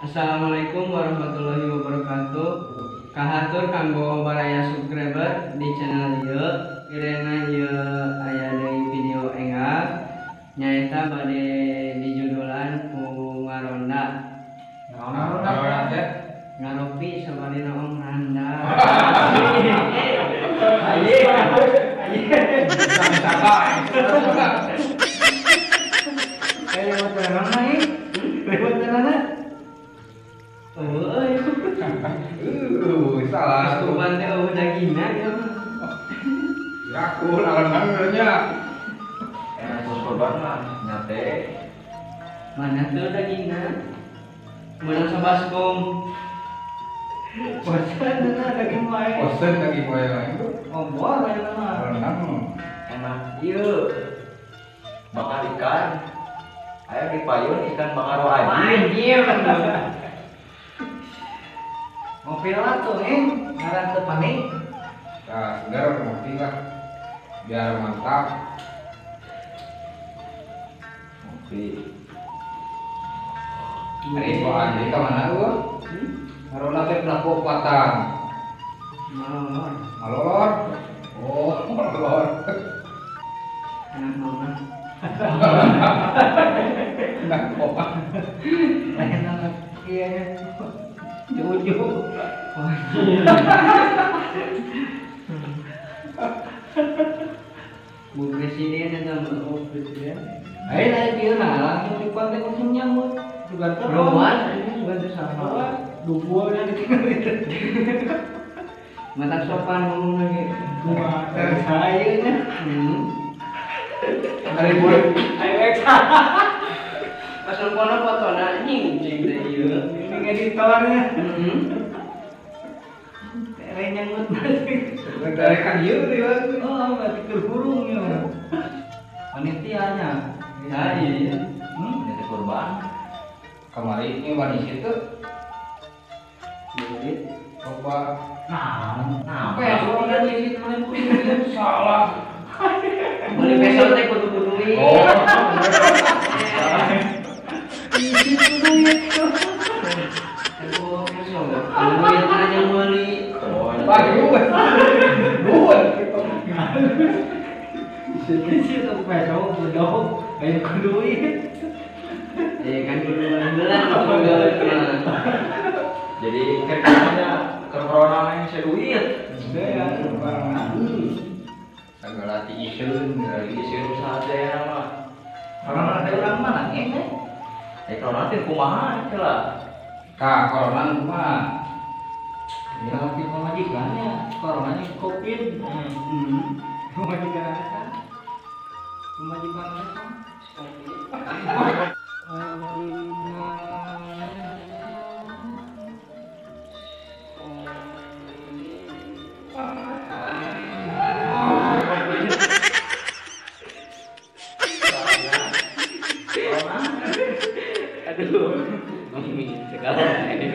Assalamualaikum warahmatullahi wabarakatuh. Kahatur kanggo baraya subscriber di channel ieu. Kirana ieu aya deui video enggal nyaeta bade dijudulan ku ngaronda. Ngaronda teh Ngaropi sabari naon randa. salah tuh. Kuban teh dagingna ya. Aku lawan-lawannya. Sos korban mah nyate. Mana tuh dagingna? Menang sa baskom. Bosan na daging wae. Bosen lagi moe. Oh, boa aya mah. Renang. Enak ieu. Bakar ikan. Aya di payun ikan bakar wajib. Anjir. Ngopi lah tuh, ngaran teu panik. Nah, segar ngopi lah. Biar mantap. Ngopi. Hari doa jadi kemana lu? Karena teh pernah kekuatan. Malor. Malor. Oh, malor. Anak mama. Nah, kok Lain anak iya. Juju. Bu Presiden eta Bu Presiden. ayo naik kieu nah langsung di pantai langsung nyambut. Juga Rowan, ini juga ada sama. Dukunya ditinggal itu. Mata sopan ngomong lagi. Saya nya. Dari boy. Ayo eksa. Pas kono fotona nying teh ieu. Ini editornya. Tere nyanggut nanti. Dari kan ieu dia. Oh, berarti keburung ya. Panitianya. Ya, iya. Nyate korban. Kemarin ini wanis itu Duit. coba Nah, Apa ya? Kalau udah di salah. beli peso teh kudu duit. Oh. Aku peso. Duit aja beli. Lagi dua. Situ peso bodoh. Kayak duit. Kan kudu belan. jadi kerjanya corona yang seduit. Segala ti isun Dari isi saja ya mah. Orang ada orang mana nih? Corona teh kumaha ceula. ka corona mah Ya, di pemajikannya, coronanya COVID. Pemajikan apa? Pemajikan apa? Aduh, mami segala ini.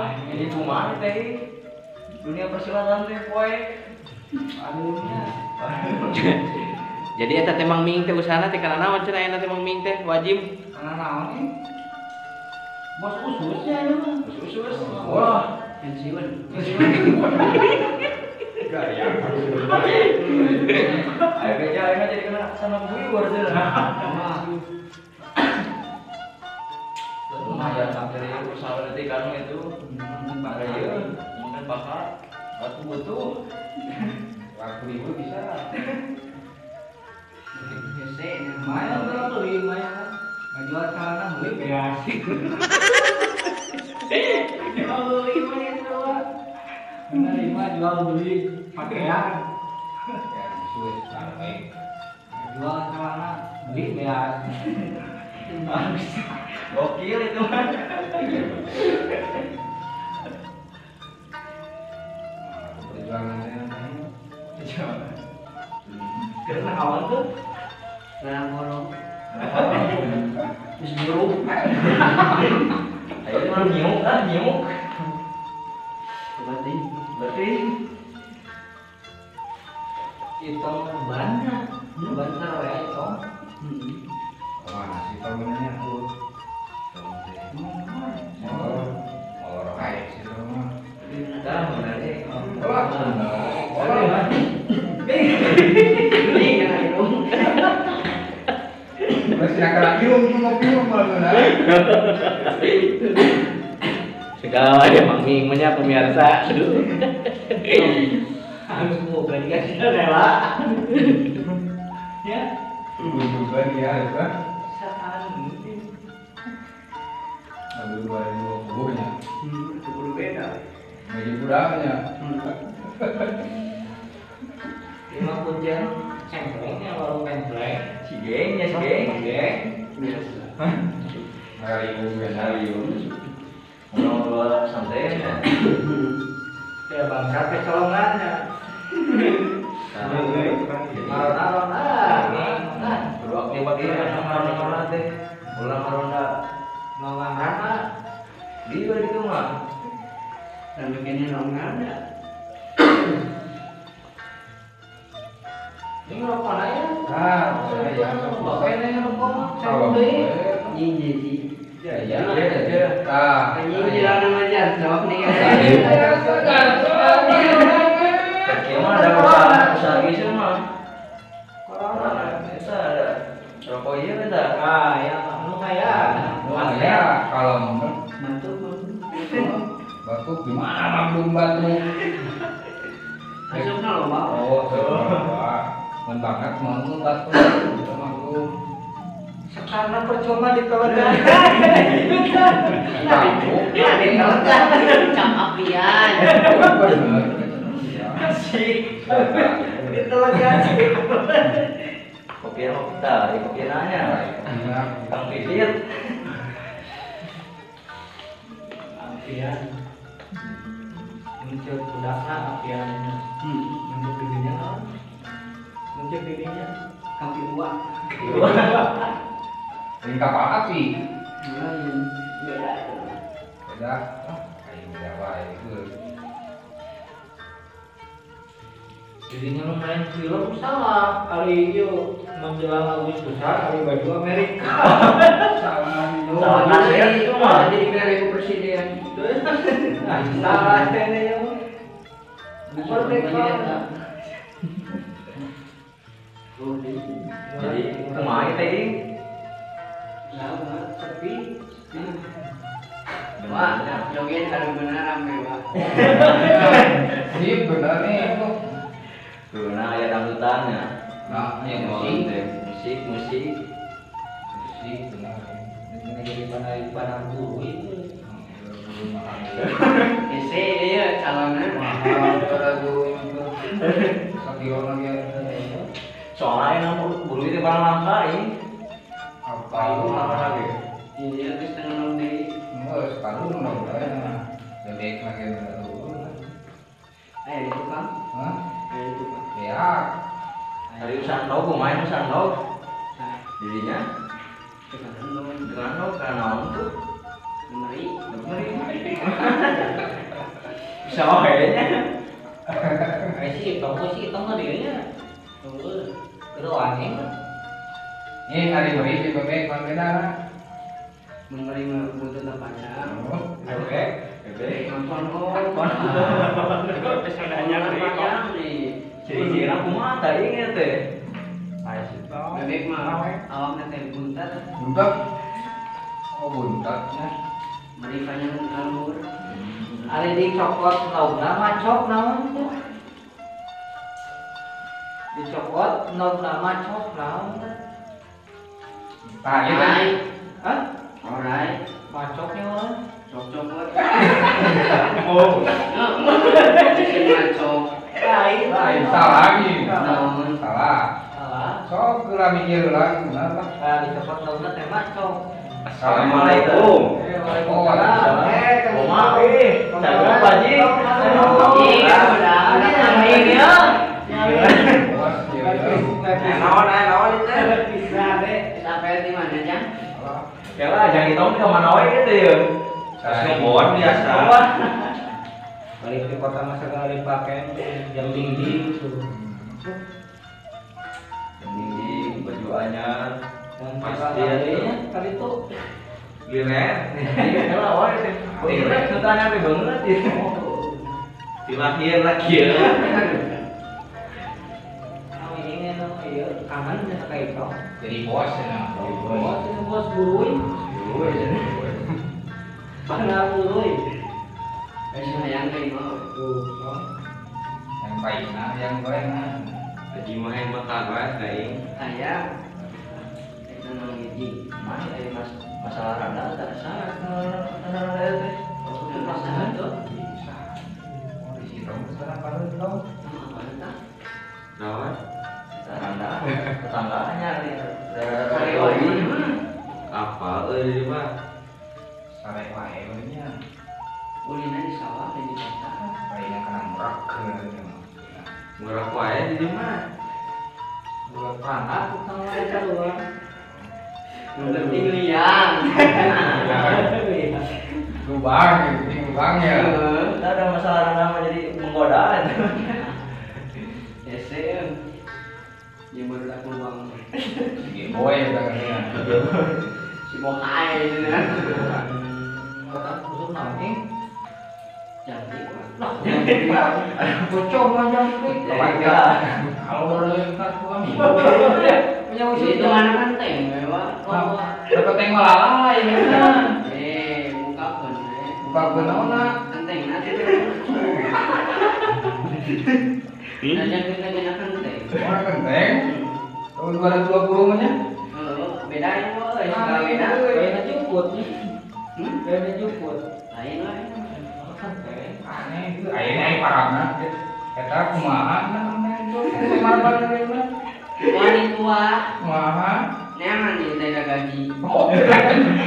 Jadi kumaha teh dunia persilatan teh poe. Aduhnya. Jadi eta teh Mang Ming teh usahana teh kana naon cenah aya teh Mang Ming teh wajib. Karena naon nih? Bos usus ya ini mah. Usus. Wah, pensiun. gaya Ayo beja ayo jadi kena sama buyur teh. Lumayan sampai usaha nanti kan itu. Ada ya, mungkin bakar batu betul. waktu ibu bisa Biasa, lumayan tuh beli lumayan. Jual celana beli beas. Kalau beli lumayan tuh. Menerima jual beli pakaian. ya sulit sampai Jual celana beli beas. Bagus. Gokil itu kan. perjuangannya Karena awal tuh serang borong. Terus buruk. Ayo mah nyuk ah nyuk. Berarti Itu banyak. Banyak ya itu. mana sih temennya tuh Ini kan itu. Masih nak kena piung malah. Segala ya Mang Ming punya pemirsa. Harus mau dikasih rela. Ya. Juga dia kan. Saat Aduh 2020 nya. itu beda. Bagi budaknya. Lima pujian cemplengnya baru templeng. Si gengnya si geng. Biasa. Hari Ayo. Ngobrol santai ya. Ya bangsa kecolongannya. Aron-aron Berdua aktif bagian sama orang teh. Ulang ronda. ngawang rata. Dia di rumah. Dan bikinnya nongan ya. Ini rokok lah ya. ya. Bapaknya yang rokok. Saya Kalau beli. Ini sih. ya. Ini jalan nama jatuh nih kan. Gimana ada usaha gitu mah? Corona. Bisa ada. Rokok iya bisa. Ah, ya, lu kayak. Ya, kalau Mantu. batuk gimana belum batuk? Masuknya loh, Pak. Men banget mau batuk sama aku. Karena percuma ditelegan. Batuk. Ya, ditelegan. Cam apian. Bener. Asik. Ditelegan. Kopian mau kita, kopian nanya. Kang Pipit. Apian. Muncul budakna apian. Muncul dirinya kan. Muncul dirinya. Kaki buah. Ini kapal api. Lain. Beda. Beda. Kayak beda wae itu. Jadinya lu main film salah. Hari itu menjelang Agustusan hari baju Amerika. Salah itu. Salah nasihat itu mah. Jadi periode presiden. Salah ini ya. Merdeka. Jadi kemarin tadi. Lama sepi. Wah, joget ada benar rame, Pak. Sip bener nih itu. Tuh, nah ya dangdutannya. Nah, Yang musik, musik. Sip bener. Ini jadi pandang guru itu. Mahal. Ese dia calonnya. Mahal pada guru itu. Sakiro lagi. Soalnya nama buru itu barang langka ini. Apa Tahu itu? apa lagi? Ini dia terus tengah di. Enggak, sekarang udah. Jadi lagi udah dulu. Itu kan. Hah? Itu kan. Ya. Hari usaha tau, gue main usaha tau. Nah, Dirinya sekarang dong. dengan tau karena naon tuh. Mari. Bisa kayaknya. Sih, tahu nggak dia? Tahu. Kedua aneh. Ini hari beri di bebek berbeda. Menerima kebutuhan panjang. Bebek, bebek. Nonton Pesonanya panjang nih. Ciri-ciri aku mah tadi inget teh. Bebek mah awaknya teh buntat. Buntat. Oh buntatnya. Mari panjang alur. Ari dicokot nauna macok naon teh? Dicokot nauna macok naon teh? Nah, gitu. Hah? Alright. Macoknya mana? Cok-cok. Oh, Cok. Lain. Lain salah lagi. Naon? Salah. Salah. Sok kira mikir lagi kenapa? Nah, dicokot nauna teh macok. Assalamualaikum. Oh, waalaikumsalam. Kumaha euy? Jago Pak Ji. Iya, udah anjing ya. Naon itu? Bisa deh. Sampai di mana, Jang? Ya lah, jangan ditong ke mana wae gitu ya. Snowboard biasa. Balik di kota masa kali pakai jam tinggi tuh. Ini baju anyar. Dan Pasti kali itu Gilet. Iya lah wae teh. Gilet tanya be banget ieu. Dilahir lagi ya. Kami ingin iya kangen ya kayak itu. Jadi bos ya. Bos itu bos buruy. Mana buruy? Masih hayang kayak mau. Tuh, Yang baik nah, yang goreng nah. Haji main makan wae kaing. Hayang. Itu nang hiji. Mah aya masalah rada tak salah. Udah masalah tuh. Oh, di situ sekarang baru tahu. Apa entah. Naon? Randa tetangganya nih. Karyawan ini mah. Apa euy mah? Sare wae nya. Ulina di sawah dan di pasar. Kayaknya kena murak ke. Murah wae di dieu mah. buat perangkat utang mereka doang. Yang penting liang. Lubang, ini lubang ya. Kita ada masalah nama jadi menggoda. SM. Yang baru aku bang. Boy katanya. Si Bohai itu kan. Kata kusuk nanging. Jadi. Bocor aja nih. Kalau udah lengkap kami. Punya Jadi itu mana kan teng, memang. Dapat yang malalai ini. Buka pun. Buka benauna. Kenteng nanti. Nah, kita kena kenteng. Orang kenteng. Tahun 2020 nya. Bedain boy, Nah, beda. kayaknya juput nih. Hmm? Kayaknya juput. Lain lah. Santai. Aneh itu. Ayeuna parahna. Eta kumaha namanya itu. Kumaha namanya? Wanita tua, Kumaha? neangan di tenda gaji. Oh,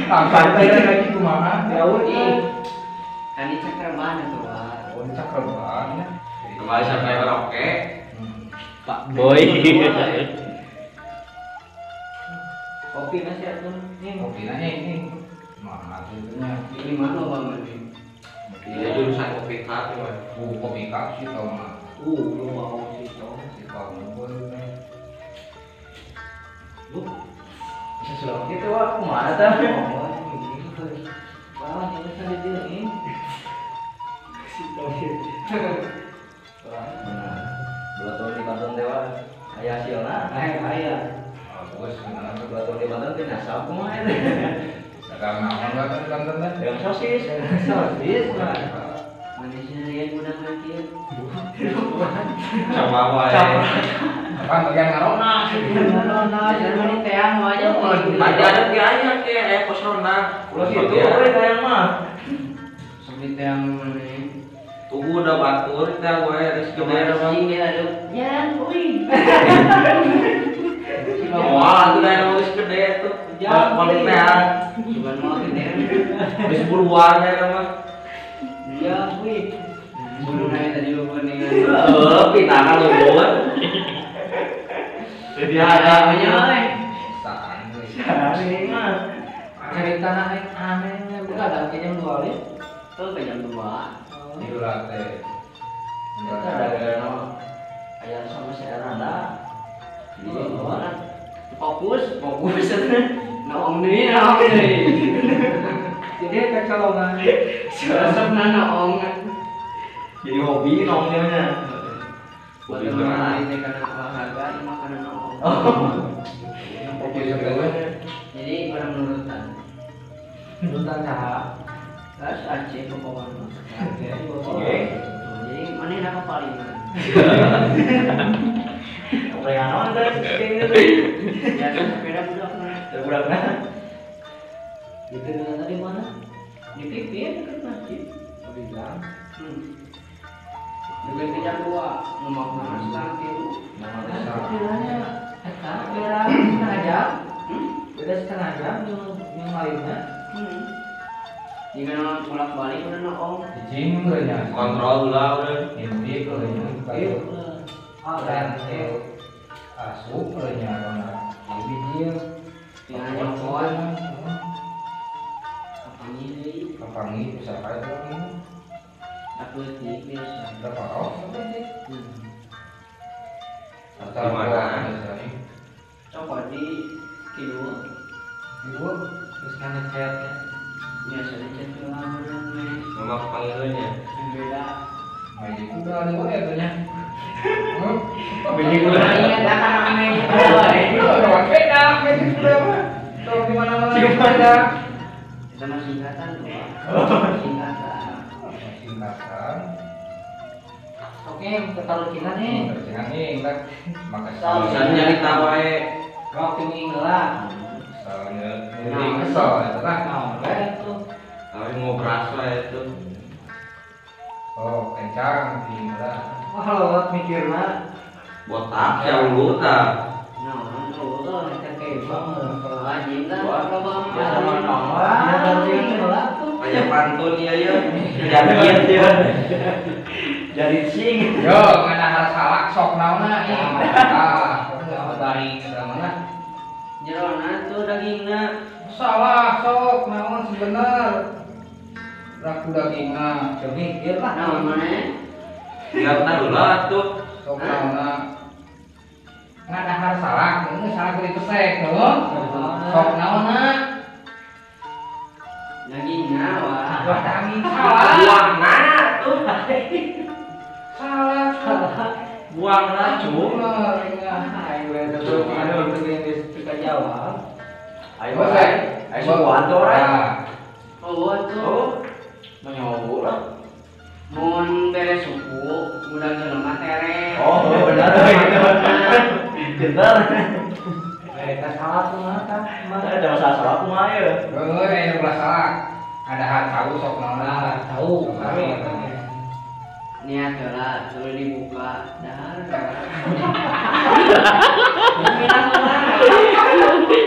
langsung teh lagi kumaha? Jauh nih. Kan di cakar mana tuh, Pak? Oh, cakreban. Kembali sampai karaoke. Pak Boy. Kopi masih ada nih. Kopi nanya ini. Mana itunya? Ini mana Bang Mandi? Dia jurusan kopi kak ya. Kopi kak sih tau mah. Lu mau sih dong. Si tau mah. Lu Sesuatu gitu wah kemana tuh? wah ini kan dia ini. Dua tahun di Banten dewa. Ayah hasilnya. Ayah. Bagus gimana? 2 tahun di Banten tuh nasab kumaha itu. Dagang naon lah kan Banten teh? Yang sosis. Sosis lah. Manisnya yang udah makin. Sama wae. Kan bagian ngarona. Jadi mana teang aja. Tadi ada kianya ke posona. Ulah gitu we kayak mah. Seperti teang mana? Tugu udah batur kita gue harus gede mah. Ini ada. Ya, kuy. Wah, itu dari nulis gede tuh. Paling teang. Cuman mau teang. Habis buruan ya mah. Ya, wih. Bulu naik tadi lu peningan. Pitana lu buat. Jadi ada Namanya, Saan tuh. Ini mah. Cerita anehnya bukan ada kayaknya dua kali. tuh ke jam 2. Itu lah teh. Kita ada gano. Ayah sama si Randa. Di mana? Fokus. Naong deui. Jadi kecolongan. Resepna naong. Jadi hobi nongnya. Buat Hobi teman berat. ini karena olahraga, ini makanan naong. Kopi sebelah. Jadi barang nurutan. Nurutan cahaya. Gas Aceh pokoknya. Oke. Jadi mana yang dapat palingan? Kayak naon teh sistemnya tuh. Ya kan sepeda budak mah. Terbudak Itu dengan tadi mana? Di pipin dekat masjid. Bilang. Juga tidak 2, ngomong mana sekarang tilu. Kiranya, kira setengah jam. Beda setengah jam yang lainnya. Jika nama bolak balik udah naong. Izin nya. kontrol lah udah. Inti nya. Iya. Dan asup nya karena jadi dia. Tinggal nyokot. Apa ini? Kapangi bisa kaya tuh ini. Aku tik biasa. Berapa tahun? Di mana? Coba di kilo. Dua. Terus kan ngechatnya. Biasanya chat lama dan mes. Nama panggilannya. Yang beda. Meja kuda nih wae atunya. Beli gula. Ingat akan ame itu. Ada beda meja kuda mah. Kalau di mana-mana ada. Itu mah singkatan tuh. Singkatan. Singkatan. Oke, ketaruh Cina nih. Jangan ingat. Makasih. Bisa nyarita wae. Waktu minggu lah. Soalnya ini kesel itu lah. Itu. Tapi mau berasa itu. Oh, kencang tinggal. Wah, lewat mikirna. Botak ya lu tak. Nah, itu kita kayak banget. Wajib kan. Wah, Bang. biasa mah nongol. Dia gantian sebelah tuh. Kayak pantun ya ya. Janjian dia. Jadi sing. Yo, ngana hal salah sok naona nih. Ah, enggak dari ke mana? Jerona tuh dagingnya. Salah sok naon sebener. Raku dagingna. Mikir lah. Nah, mana? Lihatna ulah tuh. Sok naona. Ngana hal salah, ini salah kudu pesek tuh. Sok naona. Dagingnya wah. Wah, daging salah. Buangna tuh. Salah. Buangna cu. Ayo terus ada untuk yang suka jawab. Ayo wae. Ayo buan tuh orang. Oh, tuh. Oh. Menyowo lah. Mun beres suku, udah jelema tere. Oh, benar itu. Benar. Mereka salah tuh kan. Ada masalah aku mah ya. Euy, anu ulah salah. Ada hal tahu sok naona. Tahu. Niat lah, suruh dibuka. Dahar.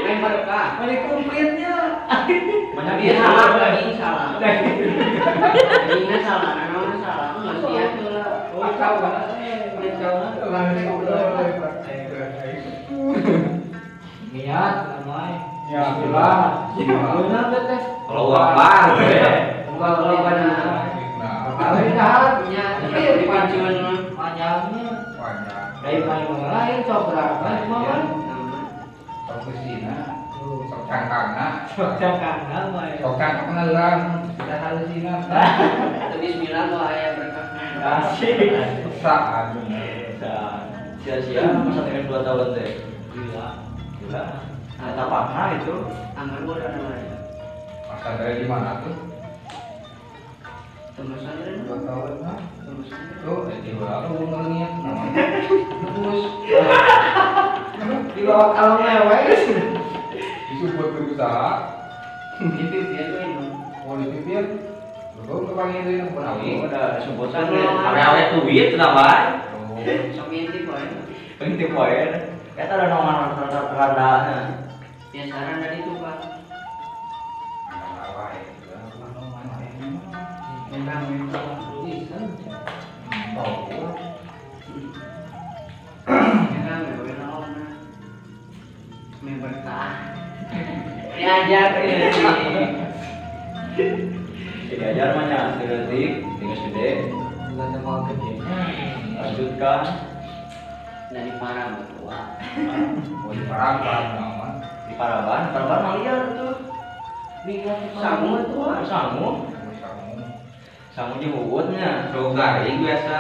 Main berkah. Mana komplitnya? Banyak Dia salah, daging salah. Dagingnya salah, namanya salah. Nggak dia tuh lah. Oh, tahu kan? Dia tahu kan? Niat namanya. Ya, Bismillah. Benar teh. Kalau Akbar. Kalau pada Nah, Kalau dah punya dipancun panjangnya banyak. dari paling lain sok berapa semua kan? Sok kesina, sok cangkangna, Sok cangkang mah. sok cangkangna urang, sudah halusina. Bismillah kalau ayah berkah. Asik. Saat Sia-sia masa dengan 2 tahun teh. Gila. Gila. Kata apa itu? Anggar gua udah namanya. masa dari di mana tuh? Tembus aja 2 tahun mah. Tembus aja. Tuh, di bola lu ngeliat namanya. Terus Di bawah kalau lewes. disebut berusaha, Itu dia tuh ini. mau dipipir, belum kepanggil itu penawi. Udah disebutkan awet duit kenapa? Sok ngintip wae. Penting poin. Kita ada nomor rada. Biasaran dari itu, Pak. Memang tulisan. Memang gue naon. Berkah. Diajar Diajar mah nya detik, tinggal gede. Enggak ada mau gedenya. Lanjutkan. dari para betua. Mau diparang-parang naon? Di Paraban mah liar tuh. Sangu tuh. Sangu. Kamu Sangu jeung uutnya, do garing biasa.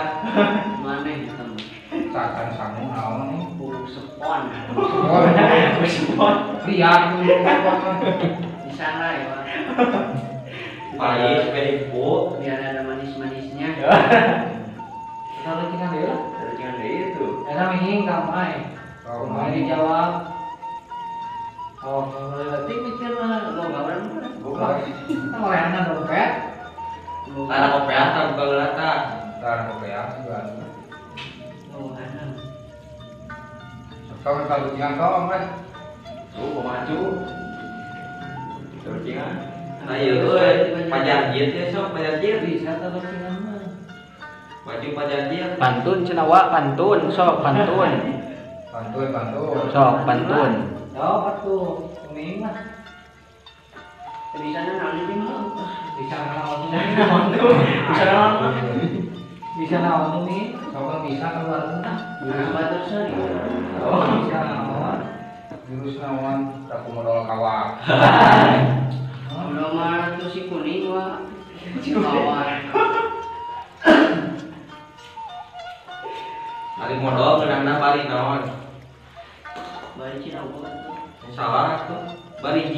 Mana yang ketemu? cakan samu naon nih? Sepon. Lihat dulu. Di sana ya, Pak. Pais penipu. Biar ada manis-manisnya. Kalau cina deh lah. Dari jangan itu. Karena minging kamai. Kamai dijawab. Oh, kalau berarti mikir lah. Lo gak berani. Bukan. Kita mulai anak dompet. Karena kopiata bukan lata. Ntar kopiah juga. Lo ada. Kau kalau jangan kau mas. Tuh pemaju. Terus jangan. Ayo euy, pajanjit ya sok pajanjit. Bisa kalau cina mah. Baju pajanjit. Pantun cenah pantun sok pantun. Bantuin. Sok pantun. Jawab tuh. Kuning lah. Di sana nanti mah. Bisa naon tuh. Bisa naon. Bisa naon tuh nih. Kau bisa keluar tentang. Nah, batur sari. Oh, bisa naon. Jurus naon aku modal kawak. Udah mah tuh si kuning wah. Kawan.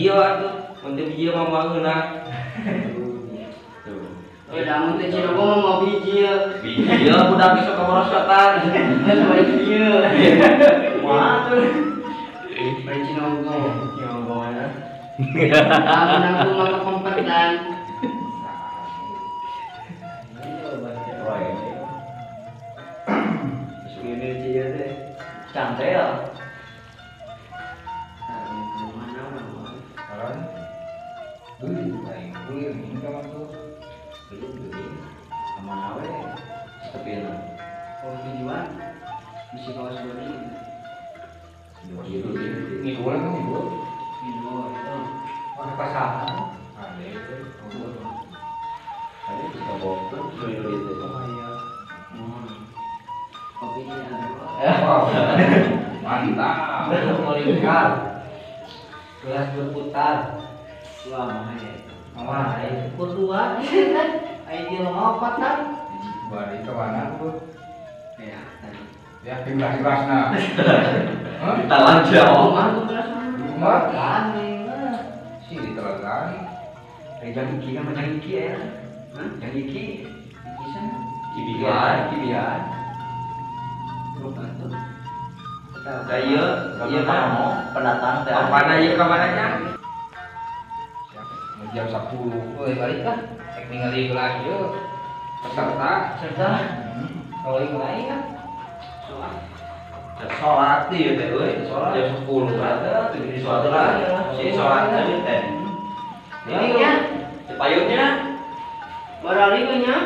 hijau atuh. Mun teu hijau mah mangeuna. Tuh. Lamun teh Cina gua mau biji ya. Biji ya budak ieu sok kamorosotan. Balik ieu. Kumaha tuh? Balik Cina gua. Nyonggo ya. Lamun aku mah kompak dan Ini dia teh cantik ya. Kan? Lain kulit ini kan tuh. Sama nawe tapi na. Kalau tujuan mesti kawas body. Ini boleh kan ibu? Video itu. Pakai pasangan. Ada itu. Ada bisa bokor dulu itu. Kopi ini ada. Wow. Mantap. Melingkar. Gelas berputar. Wah, mahal. Mama, ayo berdua kan? Ayo dia ngopat kan? Bari ke mana tuh? Ya, tadi. Ya, jelas-jelasna. Kita lanjut. Rumah tuh kelas mana? Rumah kan? Sih di Telaga. Jangan iki kan jangan iki ya. Hah? Jangan iki. Di sana. Kibian. Rumah tuh. Iya, iya Kamu pendatang teh. Apana ieu ka mananya? Jam 10. Woi, balik kah? Cek ningali gelas yuk. Peserta. Kalau yang lain kan. Soal. Sholat ieu teh euy, sholat jam 10 ada tuh di sholat lah. Si sholat teh teh. Ini ya. Cepayutnya. Barali nya.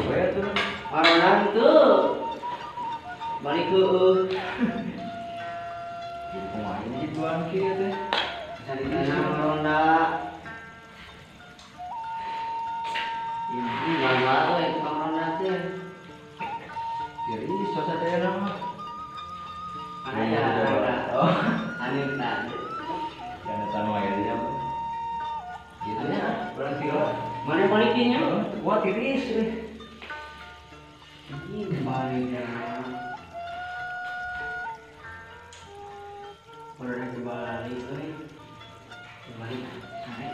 Gue tuh. Arona itu. Balik ke Kumaha ini tuan kieu teh. cari tanah ronda. Ini mana tuh yang tukang ronda tuh? Jadi sosok teh nama. Ada. Oh, Aneh tadi. yang tanu aya dia. Gitu ya, berarti lah. Mana balikinnya? Wah tiris. Ini baliknya. Udah coba balik tuh. Balik. Sampai.